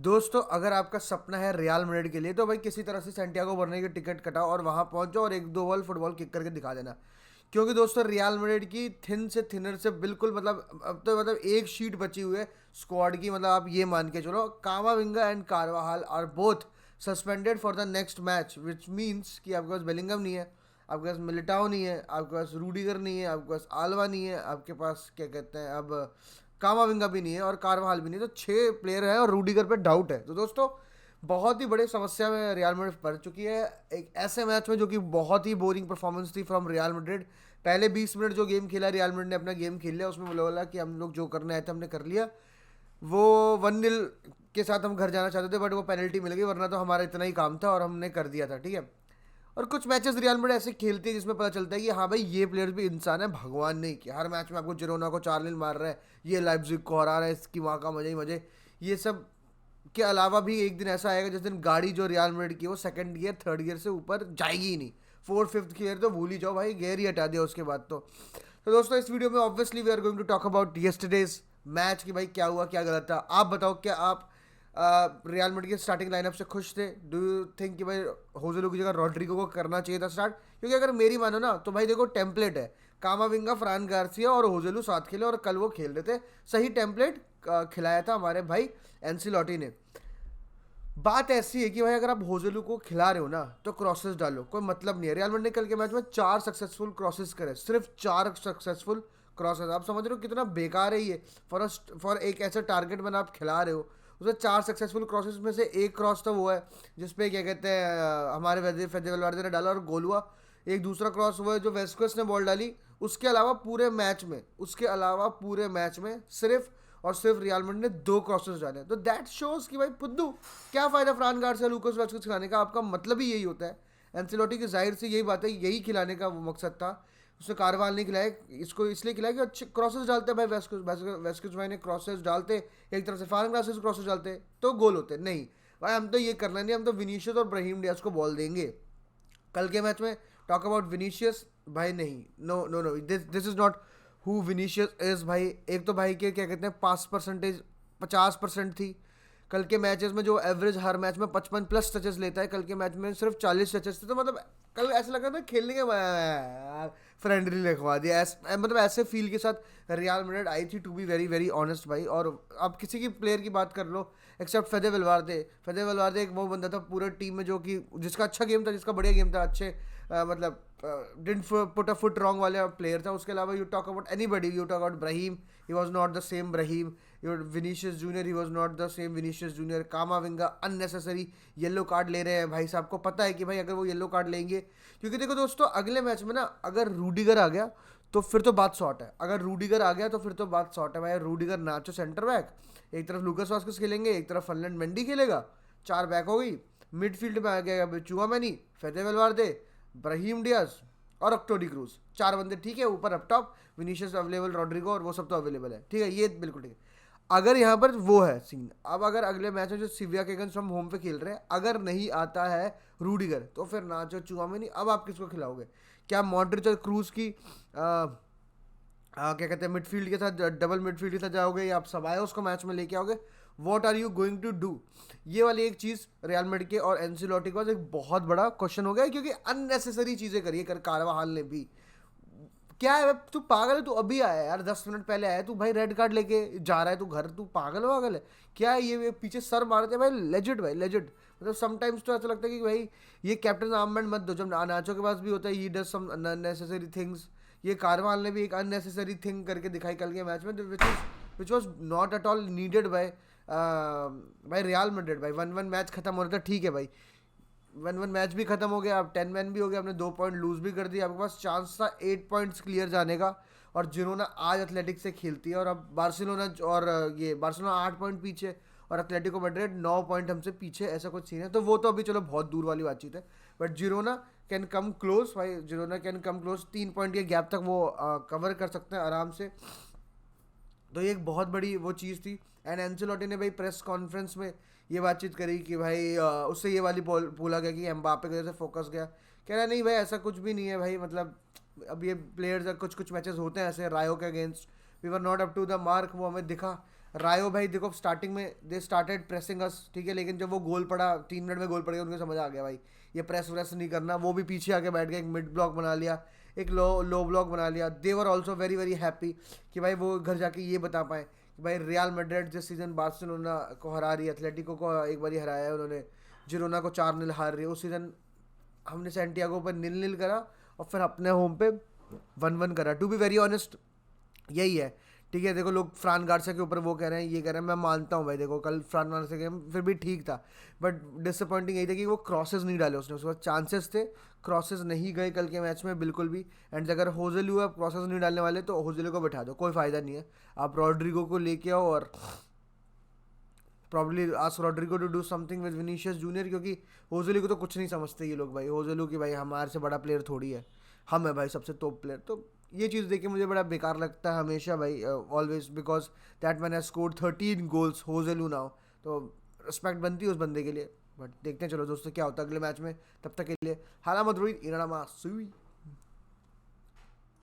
दोस्तों अगर आपका सपना है रियल मैड्रिड के लिए तो भाई किसी तरह से सैंटियागो बर्नब्यू की टिकट कटाओ और वहां पहुंचो और एक दो बॉल फुटबॉल किक करके दिखा देना। क्योंकि दोस्तों रियल मैड्रिड की थिन से थिनर से बिल्कुल मतलब अब तो मतलब एक शीट बची हुई है स्क्वाड की। मतलब आप ये मान के चलो Camavinga and Carvajal are both suspended for the next match, which means कि आपके पास बेलिंगम नहीं है, आपके पास मिलिटाओ नहीं है, आपके पास रूडिगर नहीं है, आपके पास आल्वा नहीं है, आपके पास क्या कहते हैं अब कामाविंगा भी नहीं है और कारवाहाल भी नहीं है। तो 6 प्लेयर है और रूडिगर पे डाउट है। तो दोस्तों बहुत ही बड़ी समस्या में रियल मैड्रिड पड़ चुकी है एक ऐसे मैच में जो कि बहुत ही बोरिंग परफॉर्मेंस थी फ्रॉम रियल मैड्रिड। पहले 20 मिनट जो गेम खेला रियल मैड्रिड ने अपना गेम खेल लिया, उसमें बोला कि हम लोग जो करने आए थे हमने कर लिया। वो 1-0 के साथ हम घर जाना चाहते थे बट वो पेनल्टी मिल गई, वरना तो हमारा इतना ही काम था और हमने कर दिया था, ठीक है। और कुछ मैचेस रियल मैड्रिड ऐसे खेलती है जिसमें पता चलता है कि हाँ भाई ये प्लेयर्स भी इंसान है, भगवान नहीं किया। हर मैच में आपको जिरोना को 4-0 मार रहा है, ये लाइप्जिग को हरा रहा है, इसकी वहाँ का मजे ही मजे। ये सब के अलावा भी एक दिन ऐसा आएगा जिस दिन गाड़ी जो रियल मैड्रिड की वो सेकंड गियर थर्ड गियर से ऊपर जाएगी ही नहीं। फोर्थ फिफ्थ गियर तो भूल ही जाओ भाई, गियर ही हटा दिया उसके बाद तो दोस्तों इस वीडियो में obviously we are going to talk about yesterday's match कि भाई क्या हुआ क्या गलत था। आप बताओ क्या आप रियल मैड्रिड के स्टार्टिंग लाइनअप से खुश थे? डू यू थिंक कि भाई होजेलू की जगह रॉड्रिगो को करना चाहिए था स्टार्ट? क्योंकि अगर मेरी मानो ना तो भाई देखो टेम्पलेट है, कामाविंगा, फ्रान गार्सिया और होजेलू साथ खेले और कल वो खेल रहे थे। सही टेम्पलेट खिलाया था हमारे भाई एंसिलॉटी ने। बात ऐसी है कि भाई अगर आप होजेलू को खिला रहे हो ना तो क्रॉसेस डालो, कोई मतलब नहीं है। रियल मैड्रिड ने कल के मैच में 4 सक्सेसफुल क्रॉसेस करे, सिर्फ 4 सक्सेसफुल क्रॉसेस। आप समझ रहे हो कितना बेकार है ये फॉर एक ऐसा टारगेट मैन आप खिला रहे हो। उसमें 4 सक्सेसफुल क्रॉसेस में से एक क्रॉस तो वो है जिसपे क्या कहते हैं हमारे फेदे वलवार्दे ने डाला और गोल हुआ। एक दूसरा क्रॉस हुआ है जो वेस्कुस ने बॉल डाली। उसके अलावा पूरे मैच में सिर्फ और सिर्फ रियल मैड्रिड ने 2 क्रॉसेस डाले। तो दैट शोज कि भाई फुद्दू क्या फायदा फ्रान गार्सिया लूकास वास्केस खिलाने का, आपका मतलब ही यही होता है। एंसेलोटी की जाहिर से यही बात है, यही खिलाने का वो मकसद था। उसने कारवाल नहीं खिलाया, इसको इसलिए खिलाया कि अच्छे क्रॉसेस डालते हैं भाई वेस्कुस भाई ने क्रॉसेस डालते, एक तरफ से फ्रान गार्सिया क्रॉसेस डालते तो गोल होते नहीं। भाई हम तो ये करना नहीं, हम तो विनीशियस और ब्राहिम डियाज को बॉल देंगे कल के मैच में। टॉक अबाउट विनीशियस भाई, नहीं, no no no, this is not who Vinicius is भाई। एक तो भाई के क्या कहते हैं पास परसेंटेज 50% थी कल के मैचेस में, जो एवरेज हर मैच में 55+ टचेस लेता है, कल के मैच में सिर्फ 40 टचेस थे। तो मतलब कल ऐसा लग रहा था खेलने के फ्रेंडली लिखवा दिया मतलब ऐसे फील के साथ रियल मैड्रिड आई थी, to be very very honest भाई। और अब किसी की प्लेयर की बात कर लो एक्सेप्ट फेदे वलवार्दे एक वो बंदा था पूरे टीम में जो कि जिसका अच्छा गेम था, जिसका बढ़िया गेम था, अच्छे मतलब didn't put a foot wrong वाले प्लेयर था। उसके अलावा you talk about anybody, you talk about Brahim, he was not the same Brahim. Your Vinicius junior, he was not the same Vinicius junior. कामाविंगा unnecessary yellow card ले रहे हैं भाई साहब को पता है कि भाई अगर वो येलो कार्ड लेंगे, क्योंकि देखो दोस्तों अगले मैच में ना अगर रूडिगर आ गया तो फिर तो बात सॉर्ट है। अगर रूडिगर आ गया तो फिर तो बात सॉर्ट है भाई। रूडिगर नाचो सेंटर बैक, एक तरफ लूकास वास्केस खेलेंगे, एक तरफ फर्लैंड मेंडी खेलेगा, 4 बैक हो गई। मिडफील्ड में आ गया Tchouameni, Fede Valverde, Brahim Diaz और ऑक्टोडी क्रूज, 4 बंदे ठीक है। ऊपर up top Vinicius available, Rodrygo और वो सब तो अवेलेबल है, ठीक है, ये बिल्कुल ठीक है। अगर यहाँ पर वो है सीन, अब अगर अगले मैच में जो सिविया के अगेंस्ट हम होम पे खेल रहे हैं अगर नहीं आता है रूडिगर तो फिर नाचो चुआमेनी, अब आप किसको खिलाओगे? क्या मॉड्रिच और क्रूज की क्या कहते हैं मिडफील्ड के साथ, डबल मिडफील्ड के साथ जाओगे या आप सबायोस को मैच में लेके आओगे? What are you going to do? ये वाली एक चीज़ रियल मैड्रिड के और एंसिलोटी के पास एक बहुत बड़ा क्वेश्चन हो गया है, क्योंकि अननेसेसरी चीज़ें करी है कारवाहाल ने भी। क्या है तू पागल है? तू अभी आया यार, 10 मिनट पहले आया तू भाई, रेड कार्ड लेके जा रहा है तू घर, तू पागल है क्या है? ये पीछे सर मारते हैं भाई, लेजिट भाई लेजिट। मतलब समटाइम्स तो ऐसा लगता है कि भाई ये कैप्टन आर्ममेंट मत दो। जब नाचो के पास भी होता है he does some unnecessary things, ये कारवाल ने भी एक अननेसेसरी थिंग करके दिखाई कल के मैच में, which was not at all needed by real Madrid भाई। 1-1 मैच खत्म हो रहा था, ठीक है भाई, 1-1 मैच भी खत्म हो गया, अब 10 मैन भी हो गया, आपने 2 पॉइंट लूज भी कर दिया, आपके पास चांस था 8 पॉइंट्स क्लियर जाने का। और जिरोना आज एथलेटिक से खेलती है और अब बार्सिलोना और ये बार्सिलोना 8 पॉइंट पीछे और एथलेटिको मैड्रिड 9 पॉइंट हमसे पीछे, ऐसा कुछ सीन है। तो वो तो अभी चलो बहुत दूर वाली बातचीत है, but Girona can come close भाई, Girona can come close, 3 point के गैप तक वो कवर कर सकते हैं आराम से। तो ये एक बहुत बड़ी वो चीज़ थी। एंड एंसेलोटी ने भाई प्रेस कॉन्फ्रेंस में ये बातचीत करी कि भाई उससे ये वाली बोला गया कि एम्बापे की वजह से फोकस गया। कह रहा नहीं भाई ऐसा कुछ भी नहीं है भाई, मतलब अब ये प्लेयर्स कुछ कुछ मैचेस होते हैं ऐसे रायो के against, we were not up to the mark, वो हमें दिखा। रायो भाई देखो स्टार्टिंग में दे स्टार्टेड प्रेसिंग अस, ठीक है, लेकिन जब वो गोल पड़ा 3 मिनट में गोल पड़ गया, उनको समझ आ गया भाई ये प्रेस व्रेस नहीं करना, वो भी पीछे आके बैठ गए, एक मिड ब्लॉक बना लिया, एक लो लो ब्लॉक बना लिया। They were also very very happy कि भाई वो घर जाके ये बता पाए कि भाई रियल मैड्रिड जिस सीज़न बार्सिलोना को हरा रही है, एथलेटिको को एक बार हराया है उन्होंने, जिरोना को 4-0 हार रही है, उस सीज़न हमने सैंटियागो पर 0-0 करा और फिर अपने होम पे 1-1 करा। टू बी वेरी ऑनेस्ट यही है, ठीक है। देखो लोग फ्रान गार्सिया के ऊपर वो कह रहे हैं, ये कह रहे हैं, मैं मानता हूँ भाई, देखो कल फ्रान गार्सिया के गेम फिर भी ठीक था, बट डिसअपॉइंटिंग यही था कि वो क्रॉसेस नहीं डाले उसने, उसके बाद चांसेस थे, क्रॉसेस नहीं गए कल के मैच में बिल्कुल भी। एंड अगर होजलू आप क्रॉसेस नहीं डालने वाले तो होजलू को बैठा दो, कोई फ़ायदा नहीं है। आप रॉड्रिगो को लेके आओ और probably ask Rodrygo to do something with Vinicius Junior, क्योंकि होजलू को तो कुछ नहीं समझते ये लोग भाई, होजलू की भाई हमारे से बड़ा प्लेयर थोड़ी है, हम है भाई सबसे टॉप प्लेयर। तो ये चीज़ देख के मुझे बड़ा बेकार लगता है हमेशा भाई, always, because that man has scored 13 goals Hojlund now, तो रिस्पेक्ट बनती है उस बंदे के लिए। बट देखते हैं चलो दोस्तों क्या होता है अगले मैच में, तब तक के लिए हाला मदरुई इनामा सुई।